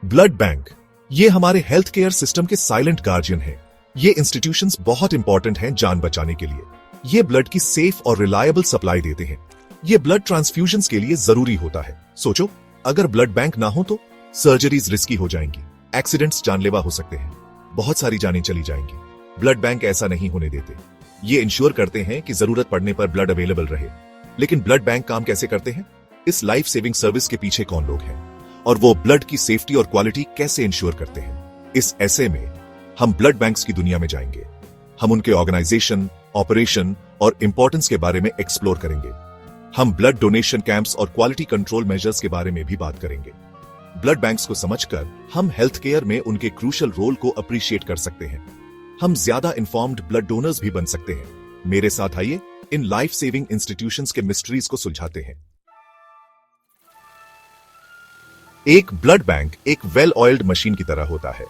Blood bank ये हमारे health care system के साइलेंट गार्जियन हैं। ये इंस्टीट्यूशंस बहुत इंपॉर्टेंट हैं जान बचाने के लिए। ये ब्लड की सेफ और रिलायबल सप्लाई देते हैं। ये ब्लड ट्रांसफ्यूजन्स के लिए जरूरी होता है। सोचो, अगर ब्लड बैंक ना हो तो सर्जरीज रिस्की हो जाएंगी, एक्सीडेंट्स जानलेवा हो सकते हैं, बहुत सारी जानें चली जाएंगी। ब्लड बैंक ऐसा नहीं होने देते। ये इंश्योर करते हैं कि जरूरत पड़ने पर ब्लड अवेलेबल रहे। लेकिन ब्लड बैंक काम कैसे करते हैं? इस लाइफ सेविंग सर्विस के पीछे कौन लोग हैं और वो ब्लड की सेफ्टी और क्वालिटी कैसे इंश्योर करते हैं? इस ऐसे में हम ब्लड बैंक्स की दुनिया में जाएंगे। हम उनके ऑर्गेनाइजेशन, ऑपरेशन और इंपॉर्टेंस के बारे में एक्सप्लोर करेंगे। हम ब्लड डोनेशन कैंप्स और क्वालिटी कंट्रोल मेजर्स के बारे में भी बात करेंगे। ब्लड बैंक्स को समझकर हम हेल्थ केयर में उनके क्रूशियल रोल को अप्रिशिएट कर सकते हैं। हम ज्यादा इन्फॉर्म्ड ब्लड डोनर्स भी बन सकते हैं। मेरे साथ आइए इन लाइफ सेविंग इंस्टीट्यूशंस के मिस्ट्रीज को सुलझाते हैं। एक ब्लड बैंक एक वेल ऑयल्ड मशीन की तरह होता है।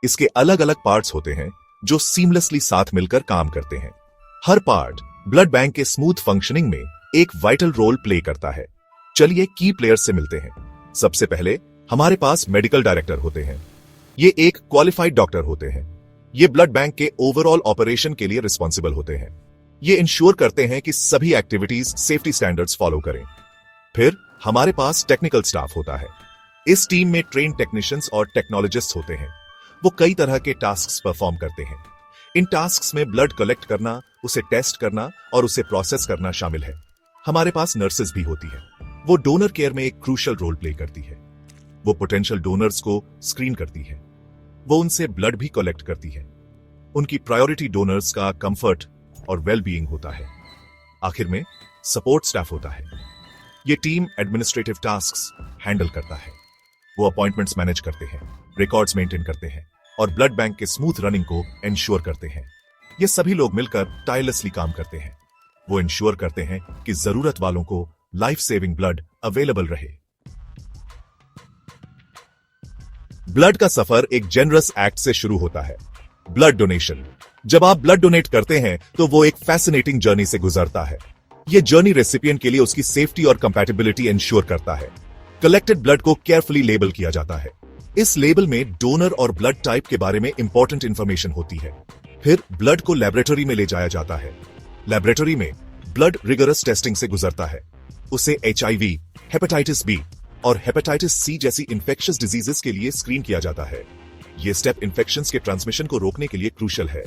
इसके अलग अलग पार्ट्स होते हैं जो सीमलेसली साथ मिलकर काम करते हैं। हर पार्ट ब्लड बैंक के स्मूथ फंक्शनिंग में एक वाइटल रोल प्ले करता है। चलिए की प्लेयर्स से मिलते हैं। सबसे पहले हमारे पास मेडिकल डायरेक्टर होते हैं। ये एक क्वालिफाइड डॉक्टर होते हैं। ये ब्लड बैंक के ओवरऑल ऑपरेशन के लिए रिस्पॉन्सिबल होते हैं। ये इंश्योर करते हैं कि सभी एक्टिविटीज सेफ्टी स्टैंडर्ड्स फॉलो करें। फिर हमारे पास टेक्निकल स्टाफ होता है। इस टीम में ट्रेन टेक्नीशियंस और टेक्नोलॉजिस्ट होते हैं। वो कई तरह के टास्क्स परफॉर्म करते हैं। इन टास्क्स में ब्लड कलेक्ट करना, उसे टेस्ट करना और उसे प्रोसेस करना शामिल है। हमारे पास नर्सेज भी होती है। वो डोनर केयर में एक क्रूशियल रोल प्ले करती है। वो पोटेंशियल डोनर्स को स्क्रीन करती है। वो उनसे ब्लड भी कलेक्ट करती है। उनकी प्रायोरिटी डोनर्स का कंफर्ट और वेल बीइंग होता है। आखिर में सपोर्ट स्टाफ होता है। ये टीम एडमिनिस्ट्रेटिव टास्क्स हैंडल करता है। वो अपॉइंटमेंट्स मैनेज करते हैं, रिकॉर्ड्स मेंटेन करते हैं और ब्लड बैंक के स्मूथ रनिंग को इंश्योर करते हैं। ये सभी लोग मिलकर टायरलेसली काम करते हैं। वो इंश्योर करते हैं कि जरूरत वालों को लाइफ सेविंग ब्लड अवेलेबल रहे। ब्लड का सफर एक जेनरस एक्ट से शुरू होता है, ब्लड डोनेशन। जब आप ब्लड डोनेट करते हैं तो वो एक फैसिनेटिंग जर्नी से गुजरता है। ये जर्नी रेसिपिएंट के लिए उसकी सेफ्टी और कंपैटिबिलिटी इंश्योर करता है। कलेक्टेड ब्लड को केयरफुली लेबल किया जाता है। इस लेबल में डोनर और ब्लड टाइप के बारे में इंपॉर्टेंट इंफॉर्मेशन होती है। फिर ब्लड को लेबोरेटरी में ले जाया जाता है। लेबोरेटरी में ब्लड रिगरस टेस्टिंग से गुजरता है। उसे HIV, हेपेटाइटिस बी और हेपेटाइटिस सी जैसी इंफेक्शियस डिजीजेस के लिए स्क्रीन किया जाता है। यह स्टेप इंफेक्शंस के ट्रांसमिशन को रोकने के लिए क्रूशियल है।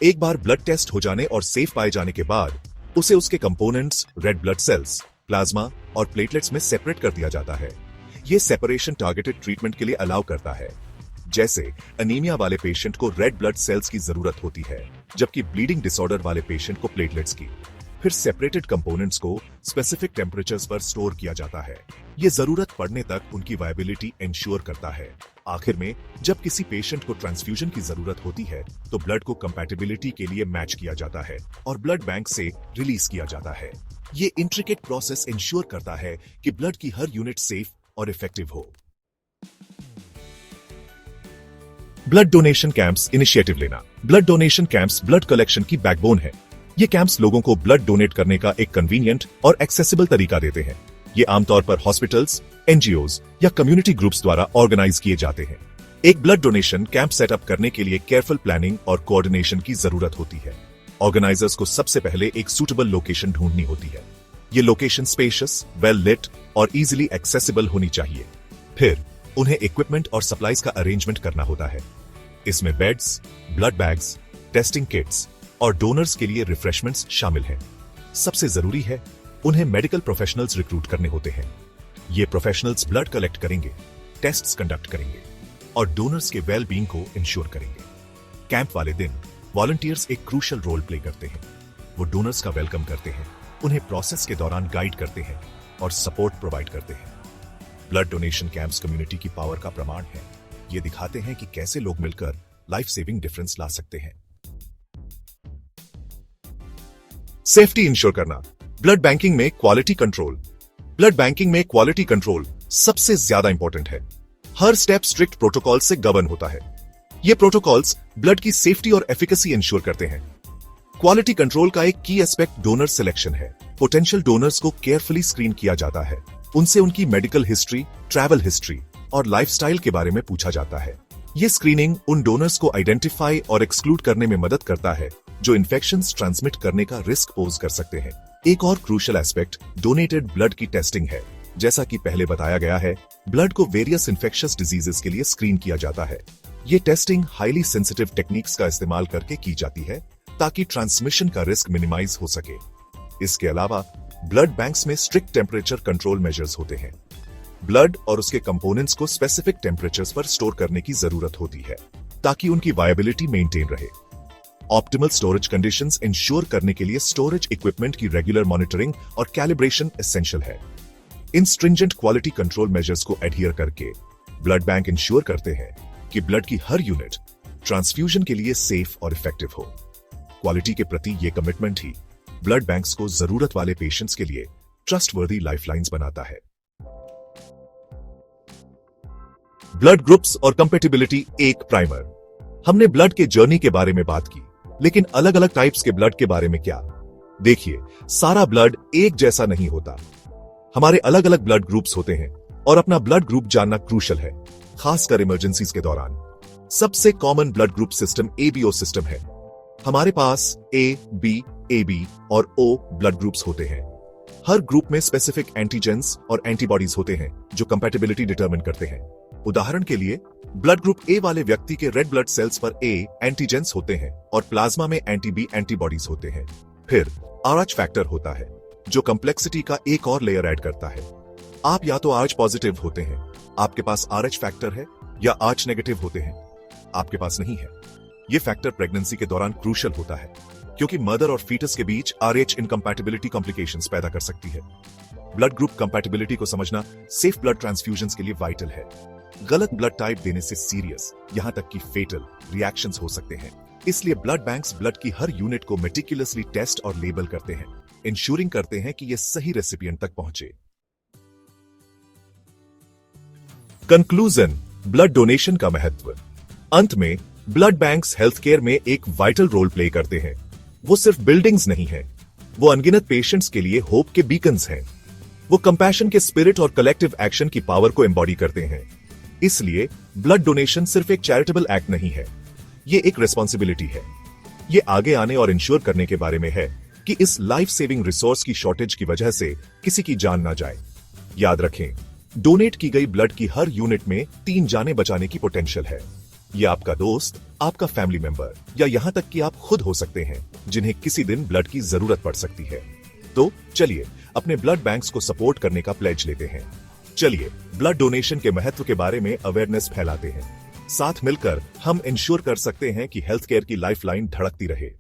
एक बार ब्लड टेस्ट हो जाने और सेफ पाए जाने के बाद उसे उसके components red blood cells, plasma और प्लेटलेट्स में सेपरेट कर दिया जाता है। यह सेपरेशन टारगेटेड ट्रीटमेंट के लिए अलाउ करता है। जैसे अनीमिया वाले पेशेंट को रेड ब्लड सेल्स की जरूरत होती है, जबकि ब्लीडिंग डिसऑर्डर वाले पेशेंट को प्लेटलेट्स की। फिर सेपरेटेड कंपोनेंट्स को स्पेसिफिक टेम्परेचर्स पर स्टोर किया जाता है। यह जरूरत पड़ने तक उनकी वायबिलिटी इंश्योर करता है। आखिर में जब किसी पेशेंट को ट्रांसफ्यूजन की जरूरत होती है तो ब्लड को कंपैटिबिलिटी के लिए मैच किया जाता है और ब्लड बैंक से रिलीज किया जाता है। ये इंट्रिकेट प्रोसेस इंश्योर करता है कि ब्लड की हर यूनिट सेफ और इफेक्टिव हो। ब्लड डोनेशन कैंप्स इनिशिएटिव लेना। Blood donation camps blood collection की बैकबोन है। ये कैंप्स लोगों को ब्लड डोनेट करने का एक कन्वीनियंट और एक्सेसिबल तरीका देते हैं। ये आमतौर पर हॉस्पिटल्स, NGOs या कम्युनिटी ग्रुप्स द्वारा ऑर्गेनाइज किए जाते हैं। एक ब्लड डोनेशन कैंप सेटअप करने के लिए केयरफुल प्लानिंग और कोऑर्डिनेशन की जरूरत होती है। ऑर्गेनाइजर्स को सबसे पहले एक सूटेबल लोकेशन ढूंढनी होती है। ये लोकेशन स्पेशियस, वेल लिट और इजीली एक्सेसिबल होनी चाहिए। फिर उन्हें इक्विपमेंट और सप्लाईज का अरेंजमेंट करना होता है। इसमें beds, blood bags, testing kits और डोनर्स के लिए रिफ्रेशमेंट्स शामिल हैं। सबसे जरूरी है, उन्हें मेडिकल प्रोफेशनल्स रिक्रूट करने होते हैं। ये प्रोफेशनल्स ब्लड कलेक्ट करेंगे, टेस्ट्स कंडक्ट करेंगे और डोनर्स के वेल बीइंग को इंश्योर करेंगे। कैंप वाले दिन वॉलंटियर्स एक क्रूशियल रोल प्ले करते हैं। वो डोनर्स का वेलकम करते हैं, उन्हें प्रोसेस के दौरान गाइड करते हैं और सपोर्ट प्रोवाइड करते हैं। ब्लड डोनेशन कैंप्स कम्युनिटी की पावर का प्रमाण है। ये दिखाते हैं कि कैसे लोग मिलकर लाइफ सेविंग डिफरेंस ला सकते हैं। सेफ्टी इंश्योर करना। ब्लड बैंकिंग में क्वालिटी कंट्रोल। ब्लड बैंकिंग में क्वालिटी कंट्रोल सबसे ज्यादा इंपॉर्टेंट है। हर स्टेप स्ट्रिक्ट प्रोटोकॉल से गवर्न होता है। ये प्रोटोकॉल्स ब्लड की सेफ्टी और एफिकेसी इंश्योर करते हैं। क्वालिटी कंट्रोल का एक की एस्पेक्ट डोनर सिलेक्शन है। पोटेंशियल डोनर्स को केयरफुली स्क्रीन किया जाता है। उनसे उनकी मेडिकल हिस्ट्री, ट्रैवल हिस्ट्री और लाइफस्टाइल के बारे में पूछा जाता है। ये स्क्रीनिंग उन डोनर्स को आइडेंटिफाई और एक्सक्लूड करने में मदद करता है जो इन्फेक्शंस ट्रांसमिट करने का रिस्क पोज कर सकते हैं। एक और क्रूशियल एस्पेक्ट डोनेटेड ब्लड की टेस्टिंग है। जैसा कि पहले बताया गया है, ब्लड को वेरियस इन्फेक्शियस डिजीजेस के लिए स्क्रीन किया जाता है। ये टेस्टिंग हाईली सेंसिटिव टेक्निक्स का इस्तेमाल करके की जाती है ताकि ट्रांसमिशन का रिस्क मिनिमाइज हो सके। इसके अलावा ब्लड बैंक्स में स्ट्रिक्ट टेम्परेचर कंट्रोल मेजर्स होते हैं। ब्लड और उसके कंपोनेंट्स को स्पेसिफिक टेम्परेचर्स पर स्टोर करने की जरूरत होती है ताकि उनकी वायबिलिटी मेंटेन रहे। ऑप्टिमल स्टोरेज कंडीशंस इंश्योर करने के लिए स्टोरेज इक्विपमेंट की रेगुलर मॉनिटरिंग और कैलिब्रेशन एसेंशियल है। इन स्ट्रिंजेंट क्वालिटी कंट्रोल मेजर्स को एडहियर करके ब्लड बैंक इंश्योर करते हैं कि ब्लड की हर यूनिट ट्रांसफ्यूजन के लिए सेफ और इफेक्टिव हो। क्वालिटी के प्रति ये कमिटमेंट ही ब्लड बैंक्स को जरूरत वाले पेशेंट्स के लिए ट्रस्टवर्दी लाइफलाइंस बनाता है। ब्लड ग्रुप्स और कंपैटिबिलिटी। एक प्राइमर। हमने ब्लड के जर्नी के बारे में बात की, लेकिन अलग अलग टाइप्स के ब्लड के बारे में क्या? देखिए, सारा ब्लड एक जैसा नहीं होता। हमारे अलग अलग ब्लड ग्रुप्स होते हैं और अपना ब्लड ग्रुप जानना क्रूशियल है, खासकर इमरजेंसीज के दौरान। सबसे common blood group system ABO system है। हमारे पास ए, बी, एबी और ओ ब्लड ग्रुप्स होते हैं। हर ग्रुप में स्पेसिफिक एंटीजेंस और एंटीबॉडीज होते हैं जो कंपैटिबिलिटी डिटरमिन करते हैं। उदाहरण के लिए, ब्लड ग्रुप ए वाले व्यक्ति के रेड ब्लड सेल्स पर ए एंटीजेंस होते हैं और प्लाज्मा में एंटी बी एंटीबॉडीज होते हैं। फिर आरएच फैक्टर होता है जो कॉम्प्लेक्सिटी का एक और लेयर ऐड करता है। आप या तो आरएच पॉजिटिव होते हैं, आपके पास आरएच फैक्टर है, या आरएच नेगेटिव होते हैं, आपके पास नहीं है। ये फैक्टर प्रेगनेंसी के दौरान क्रूशियल होता है क्योंकि मदर और फीटस के बीच आरएच इनकम्पैटिबिलिटी कॉम्प्लिकेशंस पैदा कर सकती है। ब्लड ग्रुप कंपैटिबिलिटी को समझना सेफ ब्लड ट्रांसफ्यूजन्स के लिए वाइटल है। गलत ब्लड टाइप देने से सीरियस, यहां तक कि फेटल रिएक्शंस हो सकते हैं। इसलिए ब्लड बैंक्स ब्लड की हर यूनिट को मेटिकुलसली टेस्ट और लेबल करते हैं, इंश्योरिंग करते हैं कि यह सही रेसिपिएंट तक पहुंचे। कंक्लूजन। ब्लड डोनेशन का महत्व। अंत में, ब्लड बैंक्स हेल्थ केयर में एक वाइटल रोल प्ले करते हैं। वो सिर्फ बिल्डिंग्स नहीं है, वो अनगिनत पेशेंट्स के लिए होप के बीकन्स हैं। वो कंपैशन के स्पिरिट और कलेक्टिव एक्शन की पावर को एम्बॉडी करते हैं। इसलिए ब्लड डोनेशन सिर्फ एक चैरिटेबल एक्ट नहीं है, ये एक रिस्पॉन्सिबिलिटी है। ये आगे आने और इंश्योर करने के बारे में है कि इस लाइफ सेविंग रिसोर्स की शॉर्टेज की वजह से किसी की जान ना जाए। याद रखें, डोनेट की गई ब्लड की हर यूनिट में 3 जानें बचाने की पोटेंशियल है। ये आपका दोस्त, आपका फैमिली मेंबर या यहां तक कि आप खुद हो सकते हैं जिन्हें किसी दिन ब्लड की जरूरत पड़ सकती है। तो चलिए अपने ब्लड बैंक्स को सपोर्ट करने का प्लेज लेते हैं। चलिए ब्लड डोनेशन के महत्व के बारे में अवेयरनेस फैलाते हैं। साथ मिलकर हम इंश्योर कर सकते हैं कि हेल्थ केयर की लाइफलाइन धड़कती रहे।